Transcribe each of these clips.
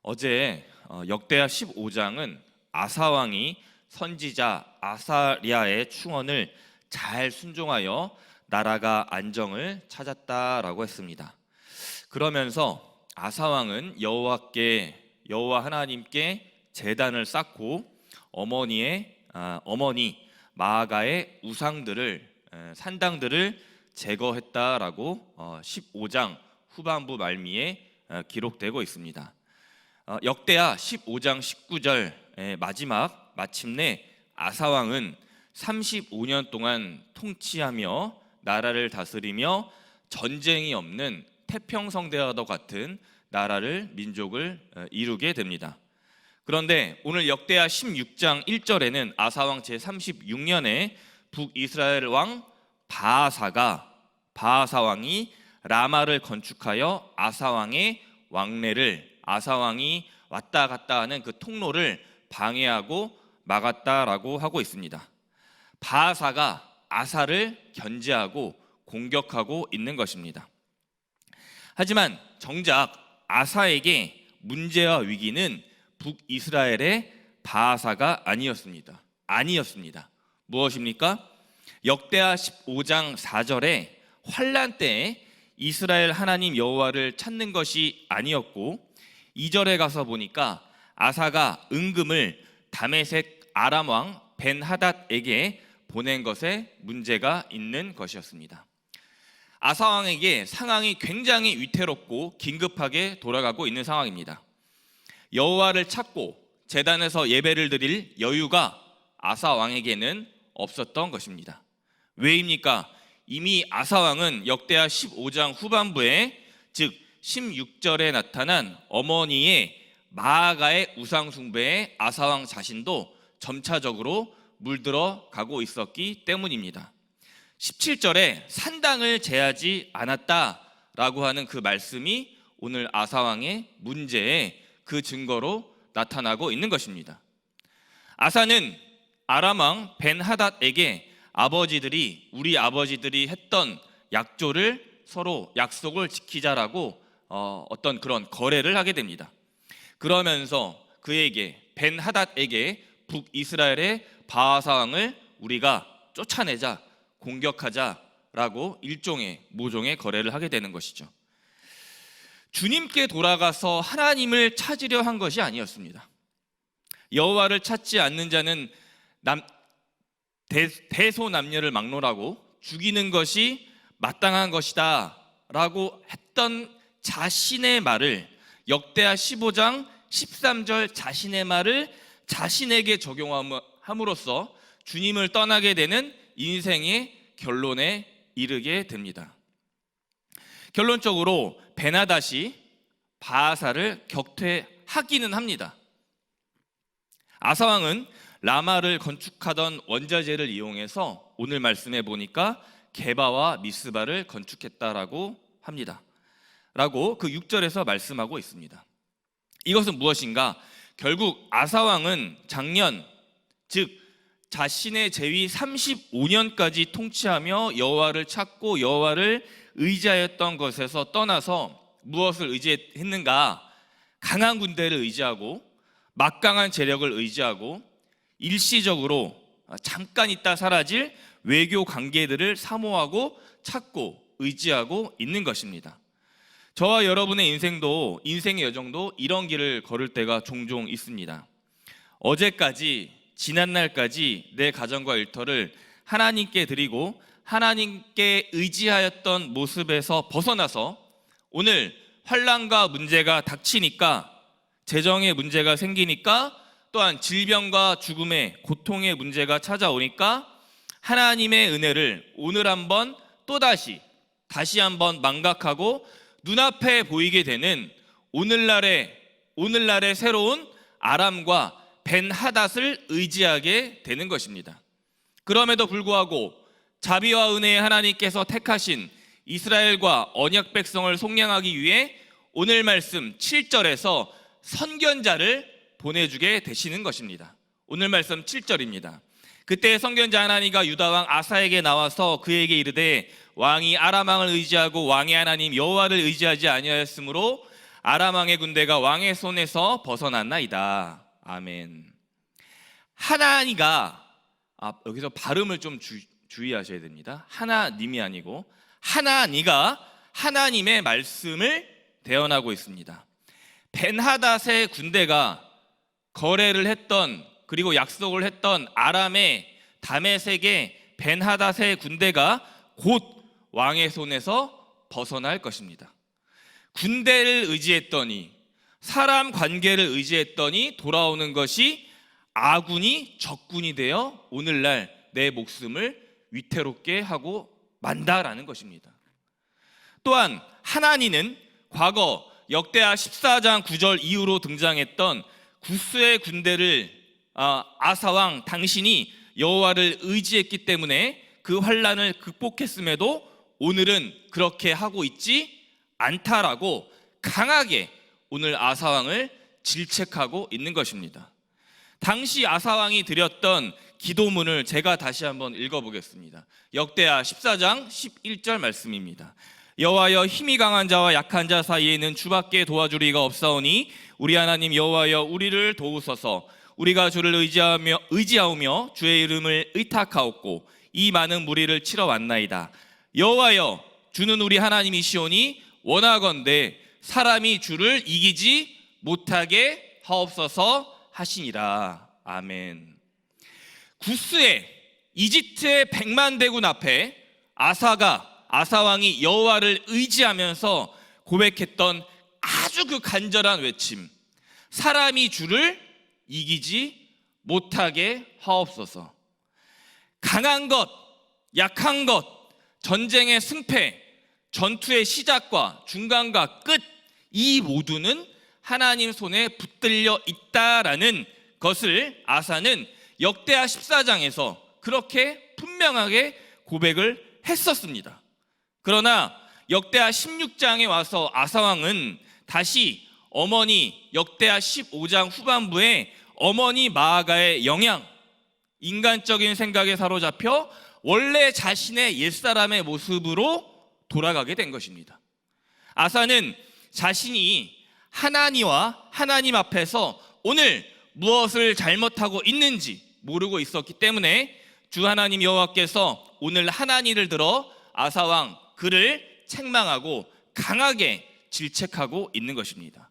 어제 역대하 15장은 아사왕이 선지자 아사랴의 충언을 잘 순종하여 나라가 안정을 찾았다라고 했습니다. 그러면서 아사왕은 여호와 하나님께 제단을 쌓고 어머니 마아가의 우상들을 산당들을 제거했다라고 15장 후반부 말미에 기록되고 있습니다. 역대하 15장 19절 마침내 아사왕은 35년 동안 통치하며 나라를 다스리며 전쟁이 없는 태평성대와도 같은 민족을 이루게 됩니다. 그런데 오늘 역대하 16장 1절에는 아사왕 제36년에 북이스라엘 왕 바하사 왕이 라마를 건축하여 아사왕의 왕래를 아사왕이 왔다 갔다 하는 그 통로를 방해하고 막았다라고 하고 있습니다. 바하사가 아사를 견제하고 공격하고 있는 것입니다. 하지만 정작 아사에게 문제와 위기는 북이스라엘의 바하사가 아니었습니다. 무엇입니까? 역대하 15장 4절에 환난 때에 이스라엘 하나님 여호와를 찾는 것이 아니었고 2절에 가서 보니까 아사가 은금을 다메섹 아람 왕 벤하닷에게 보낸 것에 문제가 있는 것이었습니다. 아사 왕에게 상황이 굉장히 위태롭고 긴급하게 돌아가고 있는 상황입니다. 여호와를 찾고 제단에서 예배를 드릴 여유가 아사 왕에게는 없었던 것입니다. 왜입니까? 이미 아사 왕은 역대하 15장 후반부에 즉 16절에 나타난 어머니의 마아가의 우상 숭배에 아사 왕 자신도 점차적으로 물들어 가고 있었기 때문입니다. 17절에 산당을 제하지 않았다라고 하는 그 말씀이 오늘 아사 왕의 문제의 그 증거로 나타나고 있는 것입니다. 아사는 아람 왕 벤하닷에게 우리 아버지들이 했던 약조를 서로 약속을 지키자라고 어떤 그런 거래를 하게 됩니다. 그러면서 벤하닷에게 북이스라엘의 바하사 왕을 우리가 쫓아내자, 공격하자라고 일종의 모종의 거래를 하게 되는 것이죠. 주님께 돌아가서 하나님을 찾으려 한 것이 아니었습니다. 여호와를 찾지 않는 자는 대소남녀를 막론하고 죽이는 것이 마땅한 것이다 라고 했던 자신의 말을 역대하 15장 13절 자신의 말을 자신에게 적용함으로써 주님을 떠나게 되는 인생의 결론에 이르게 됩니다. 결론적으로 벤하닷이 바하사를 격퇴하기는 합니다. 아사왕은 라마를 건축하던 원자재를 이용해서 오늘 말씀해 보니까 게바와 미스바를 건축했다라고 합니다. 라고 그 6절에서 말씀하고 있습니다. 이것은 무엇인가? 결국 아사왕은 작년, 즉 자신의 재위 35년까지 통치하며 여호와를 찾고 여호와를 의지하였던 것에서 떠나서 무엇을 의지했는가? 강한 군대를 의지하고 막강한 재력을 의지하고 일시적으로 잠깐 있다 사라질 외교 관계들을 사모하고 찾고 의지하고 있는 것입니다. 저와 여러분의 인생의 여정도 이런 길을 걸을 때가 종종 있습니다. 지난날까지 내 가정과 일터를 하나님께 드리고 하나님께 의지하였던 모습에서 벗어나서 오늘 환난과 문제가 닥치니까, 재정의 문제가 생기니까, 또한 질병과 죽음의 고통의 문제가 찾아오니까 하나님의 은혜를 오늘 한번 다시 한번 망각하고 눈앞에 보이게 되는 오늘날의 새로운 아람과 벤하닷을 의지하게 되는 것입니다. 그럼에도 불구하고 자비와 은혜의 하나님께서 택하신 이스라엘과 언약 백성을 속량하기 위해 오늘 말씀 7절에서 선견자를 보내주게 되시는 것입니다. 오늘 말씀 7절입니다. 그때 선견자 하나니가 유다 왕 아사에게 나와서 그에게 이르되 왕이 아람 왕을 의지하고 왕의 하나님 여호와를 의지하지 아니하였으므로 아람 왕의 군대가 왕의 손에서 벗어났나이다. 아멘. 하나니가 여기서 발음을 좀 주의하셔야 됩니다. 하나님이 아니고 하나니가 하나님의 말씀을 대언하고 있습니다. 벤하닷의 군대가 거래를 했던, 그리고 약속을 했던 아람의 다메섹의 벤하닷의 군대가 곧 왕의 손에서 벗어날 것입니다. 군대를 의지했더니, 사람 관계를 의지했더니 돌아오는 것이 아군이 적군이 되어 오늘날 내 목숨을 위태롭게 하고 만다라는 것입니다. 또한 하나니는 과거 역대하 14장 9절 이후로 등장했던 구스의 군대를 아사왕 당신이 여호와를 의지했기 때문에 그 환난을 극복했음에도 오늘은 그렇게 하고 있지 않다라고 강하게 오늘 아사왕을 질책하고 있는 것입니다. 당시 아사왕이 드렸던 기도문을 제가 다시 한번 읽어보겠습니다. 역대하 14장 11절 말씀입니다. 여호와여, 힘이 강한 자와 약한 자 사이에는 주밖에 도와줄 이가 없사오니 우리 하나님 여호와여, 우리를 도우소서. 우리가 주를 의지하오며 주의 이름을 의탁하옵고 이 많은 무리를 치러 왔나이다. 여호와여, 주는 우리 하나님이시오니 원하건대 사람이 주를 이기지 못하게 하옵소서 하시니라. 아멘. 구스의 이집트의 100만 대군 앞에 아사왕이 여호와를 의지하면서 고백했던 아주 그 간절한 외침, 사람이 주를 이기지 못하게 하옵소서. 강한 것, 약한 것, 전쟁의 승패, 전투의 시작과 중간과 끝, 이 모두는 하나님 손에 붙들려 있다라는 것을 아사는 역대하 14장에서 그렇게 분명하게 고백을 했었습니다. 그러나 역대하 16장에 와서 아사왕은 다시 어머니, 역대하 15장 후반부에 어머니 마아가의 영향, 인간적인 생각에 사로잡혀 원래 자신의 옛사람의 모습으로 돌아가게 된 것입니다. 아사는 자신이 하나님과 하나님 앞에서 오늘 무엇을 잘못하고 있는지 모르고 있었기 때문에 주 하나님 여호와께서 오늘 하나니를 들어 아사왕 그를 책망하고 강하게 질책하고 있는 것입니다.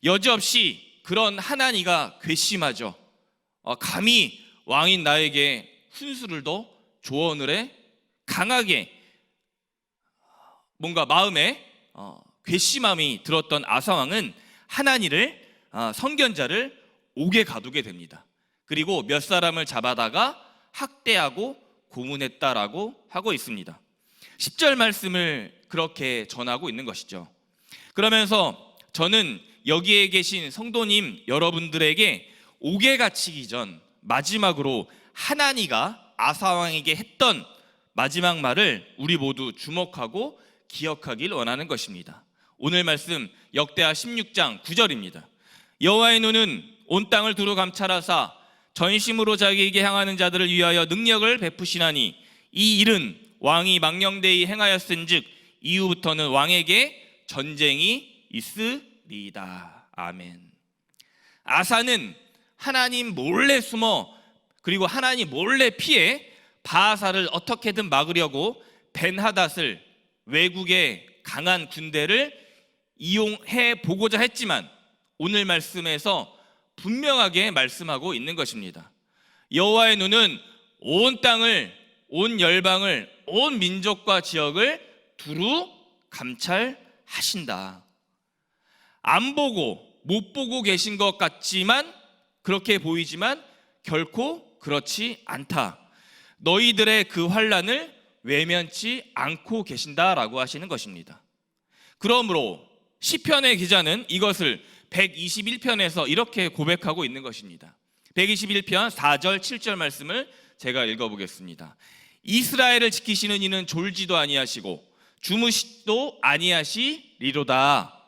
여지없이 그런 하나니가 괘씸하죠. 감히 왕인 나에게 훈수를 더 조언을 해? 강하게 뭔가 마음에 괘씸함이 들었던 아사왕은 하나니를 선견자를 옥에 가두게 됩니다. 그리고 몇 사람을 잡아다가 학대하고 고문했다라고 하고 있습니다. 10절 말씀을 그렇게 전하고 있는 것이죠. 그러면서 저는 여기에 계신 성도님 여러분들에게 옥에 갇히기 전 마지막으로 하나니가 아사왕에게 했던 마지막 말을 우리 모두 주목하고 기억하길 원하는 것입니다. 오늘 말씀 역대하 16장 9절입니다. 여호와의 눈은 온 땅을 두루 감찰하사 전심으로 자기에게 향하는 자들을 위하여 능력을 베푸시나니 이 일은 왕이 망령되이 행하였은즉 이후부터는 왕에게 전쟁이 있으리이다. 아멘. 아사는 하나님 몰래 숨어 그리고 하나님 몰래 피해 바하사를 어떻게든 막으려고 벤하닷을 외국의 강한 군대를 이용해 보고자 했지만 오늘 말씀에서 분명하게 말씀하고 있는 것입니다. 여호와의 눈은 온 땅을, 온 열방을, 온 민족과 지역을 두루 감찰하신다. 안 보고 못 보고 계신 것 같지만 그렇게 보이지만 결코 그렇지 않다. 너희들의 그 환난을 외면치 않고 계신다라고 하시는 것입니다. 그러므로 시편의 기자는 이것을 121편에서 이렇게 고백하고 있는 것입니다. 121편 4절 7절 말씀을 제가 읽어보겠습니다. 이스라엘을 지키시는 이는 졸지도 아니하시고 주무시도 아니하시리로다.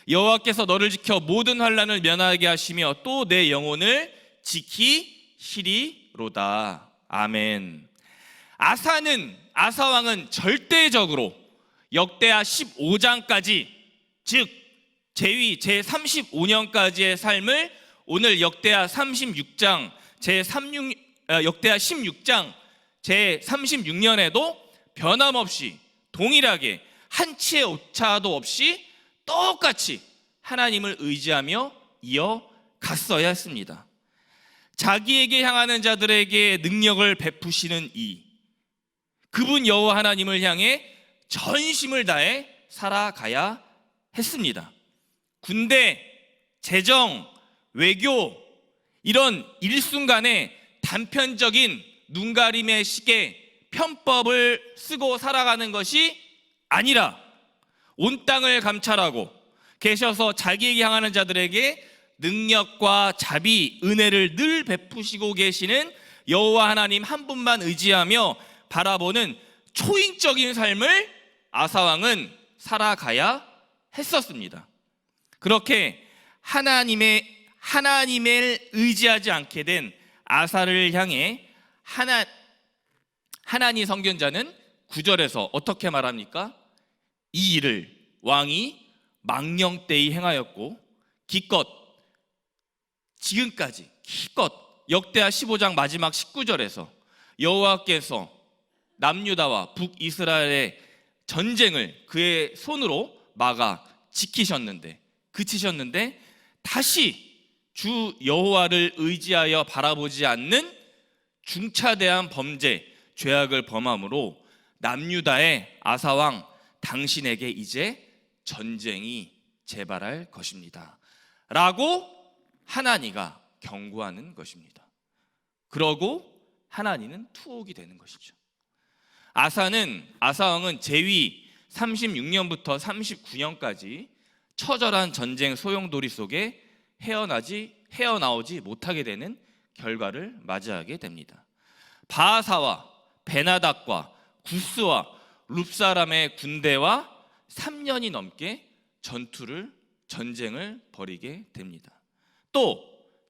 여호와께서 너를 지켜 모든 환난을 면하게 하시며 또 내 영혼을 지키시리로다. 아멘. 아사왕은 절대적으로 역대하 15장까지 즉 제위 제35년까지의 삶을 오늘 역대하 36장 역대하 16장 제36년에도 변함없이 동일하게 한치의 오차도 없이 똑같이 하나님을 의지하며 이어갔어야 했습니다. 자기에게 향하는 자들에게 능력을 베푸시는 그분 여호와 하나님을 향해 전심을 다해 살아가야 했습니다. 군대, 재정, 외교 이런 일순간에 단편적인 눈가림의 시계, 편법을 쓰고 살아가는 것이 아니라 온 땅을 감찰하고 계셔서 자기에게 향하는 자들에게 능력과 자비, 은혜를 늘 베푸시고 계시는 여호와 하나님 한 분만 의지하며 바라보는 초인적인 삶을 아사왕은 살아가야 했었습니다. 그렇게 하나님을 의지하지 않게 된 아사를 향해 하나니 선견자는 9절에서 어떻게 말합니까? 이 일을 왕이 망령되이 행하였고 지금까지 역대하 15장 마지막 19절에서 여호와께서 남유다와 북이스라엘의 전쟁을 그의 손으로 막아 그치셨는데 다시 주 여호와를 의지하여 바라보지 않는 중차대한 범죄, 죄악을 범함으로 남유다의 아사왕 당신에게 이제 전쟁이 재발할 것입니다 라고 하나니가 경고하는 것입니다. 그러고 하나니는 투옥이 되는 것이죠. 아사왕은 제위 36년부터 39년까지 처절한 전쟁 소용돌이 속에 헤어나오지 못하게 되는 결과를 맞이하게 됩니다. 바하사와 베나닥과 구스와 룹사람의 군대와 3년이 넘게 전쟁을 벌이게 됩니다. 또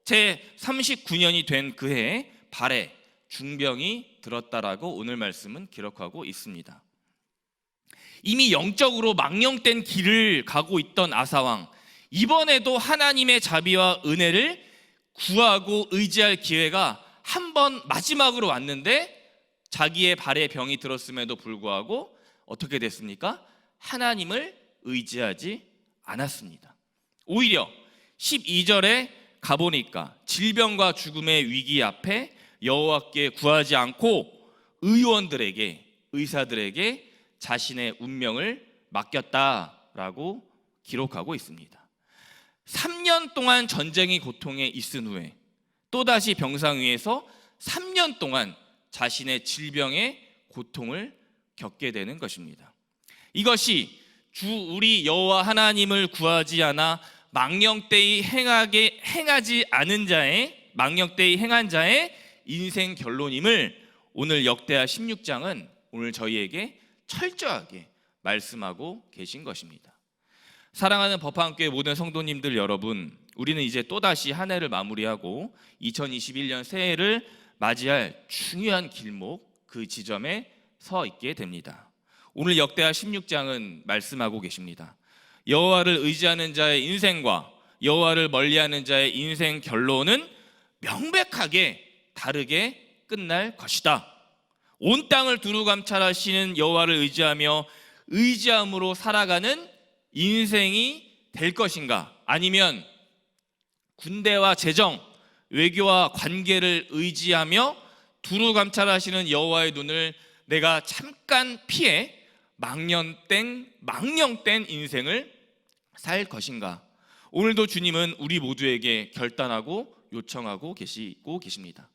제39년이 된 그해에 발에 중병이 들었다라고 오늘 말씀은 기록하고 있습니다. 이미 영적으로 망령된 길을 가고 있던 아사왕, 이번에도 하나님의 자비와 은혜를 구하고 의지할 기회가 한 번 마지막으로 왔는데 자기의 발에 병이 들었음에도 불구하고 어떻게 됐습니까? 하나님을 의지하지 않았습니다. 오히려 12절에 가보니까 질병과 죽음의 위기 앞에 여호와께 구하지 않고 의사들에게 자신의 운명을 맡겼다라고 기록하고 있습니다. 3년 동안 전쟁의 고통에 있은 후에 또다시 병상 위에서 3년 동안 자신의 질병의 고통을 겪게 되는 것입니다. 이것이 주 우리 여호와 하나님을 구하지 않아 망령되이 행한 자의 인생 결론임을 오늘 역대하 16장은 오늘 저희에게 철저하게 말씀하고 계신 것입니다. 사랑하는 법화함교회 모든 성도님들 여러분, 우리는 이제 또다시 한 해를 마무리하고 2021년 새해를 맞이할 중요한 길목, 그 지점에 서 있게 됩니다. 오늘 역대하 16장은 말씀하고 계십니다. 여호와를 의지하는 자의 인생과 여호와를 멀리하는 자의 인생 결론은 명백하게 다르게 끝날 것이다. 온 땅을 두루 감찰하시는 여호와를 의지함으로 살아가는 인생이 될 것인가, 아니면 군대와 재정, 외교와 관계를 의지하며 두루 감찰하시는 여호와의 눈을 내가 잠깐 피해 망령된 인생을 살 것인가. 오늘도 주님은 우리 모두에게 결단하고 요청하고 계십니다.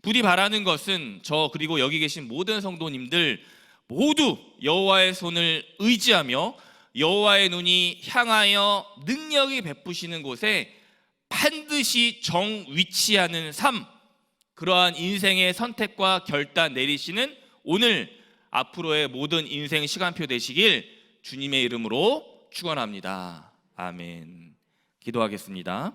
부디 바라는 것은 저 그리고 여기 계신 모든 성도님들 모두 여호와의 손을 의지하며 여호와의 눈이 향하여 능력이 베푸시는 곳에 반드시 정위치하는 삶, 그러한 인생의 선택과 결단 내리시는 오늘 앞으로의 모든 인생 시간표 되시길 주님의 이름으로 축원합니다. 아멘. 기도하겠습니다.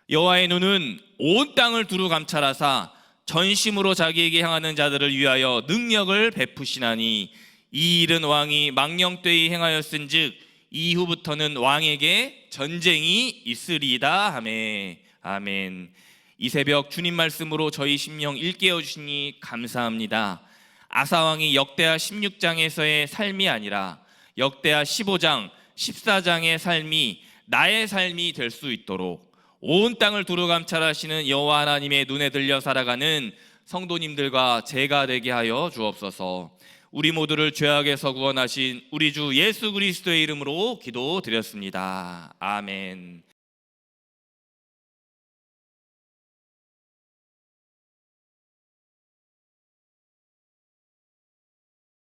여호와의 눈은 온 땅을 두루 감찰하사 전심으로 자기에게 향하는 자들을 위하여 능력을 베푸시나니 이 일은 왕이 망령되이 행하였은즉 이후부터는 왕에게 전쟁이 있으리이다 하매. 아멘. 이 새벽 주님 말씀으로 저희 심령 일깨워 주시니 감사합니다. 아사왕이 역대하 16장에서의 삶이 아니라 역대하 15장, 14장의 삶이 나의 삶이 될 수 있도록 온 땅을 두루 감찰하시는 여호와 하나님의 눈에 들려 살아가는 성도님들과 제가 되게 하여 주옵소서. 우리 모두를 죄악에서 구원하신 우리 주 예수 그리스도의 이름으로 기도드렸습니다. 아멘.